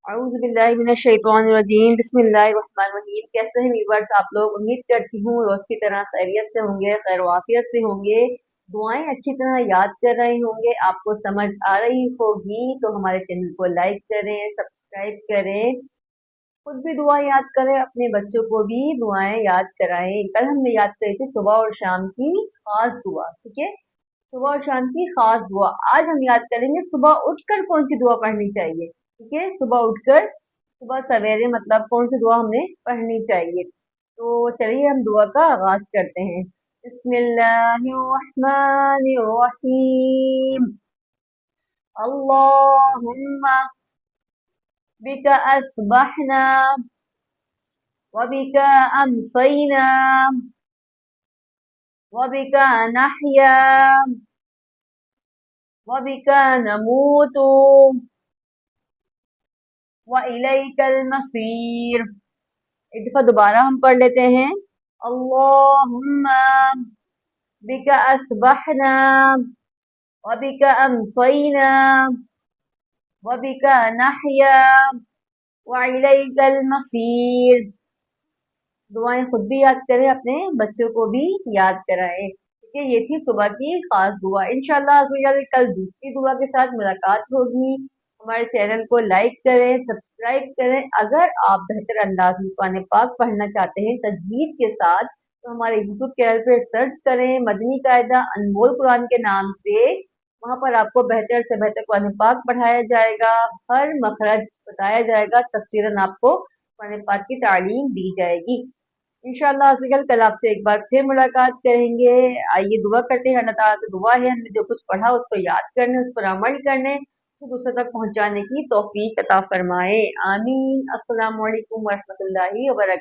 औज़ुबिल्लाहिमिनश्शैतानिर्रजीम बिस्मिल्लाहिर्रहमानिर्रहीम। कैसे हैं व्यूअर्स आप लोग? उम्मीद करती हूँ रोज की तरह खैरियत से होंगे, खैर वाफियत से होंगे, दुआएं अच्छी तरह याद कर रहे होंगे, आपको समझ आ रही होगी तो हमारे चैनल को लाइक करें, सब्सक्राइब करें, खुद भी दुआ याद करें, अपने बच्चों को भी दुआएं याद कराएं। कल हमने याद करी थी सुबह और शाम की खास दुआ, ठीक है, सुबह और शाम की खास दुआ। आज हम याद करेंगे सुबह उठकर कौन सी दुआ पढ़नी चाहिए, ठीक है, सुबह उठकर, सुबह सवेरे मतलब कौन सी दुआ हमें पढ़नी चाहिए। तो चलिए हम दुआ का आगाज करते हैं। बिस्मिल्लाहिर्रहमानिर्रहीम। अल्लाहुम्मा बिका अस्बहना व बिका अमसैना व बिका नहया व बिका नमूतु व इलैकल मसीर। एक दफा दोबारा हम पढ़ लेते हैं। अल्लाहुम्मा बिका अस्बहना व बिका अमसैना व बिका नहया व इलैकल मसीर। दुआएं खुद भी याद करें, अपने बच्चों को भी याद कराएं, ठीक है। ये थी सुबह की खास दुआ। इंशाल्लाह कल दूसरी दुआ के साथ मुलाकात होगी। हमारे चैनल को लाइक करें, सब्सक्राइब करें। अगर आप बेहतर अंदाज में कुरान पाक पढ़ना चाहते हैं तजवीज के साथ तो हमारे यूट्यूब चैनल पे सर्च करें मदनी कायदा अनमोल कुरान के नाम से। वहां पर आपको बेहतर से बेहतर कुरान पाक पढ़ाया जाएगा, हर मखरज बताया जाएगा, तफसीरन आपको कुरान पाक की तालीम दी जाएगी। इंशाअल्लाह अज़्ज़ा कल आपसे एक बार फिर मुलाकात करेंगे। आइए दुआ करते हैं, अल्लाह ताला से दुआ है हमने जो कुछ पढ़ा उसको याद करने, उस पर अमल करने, तो दूसरों तक पहुंचाने की तौफीक अता फरमाए। आमीन। अस्सलामु अलैकुम व रहमतुल्लाहि व बरकातहू।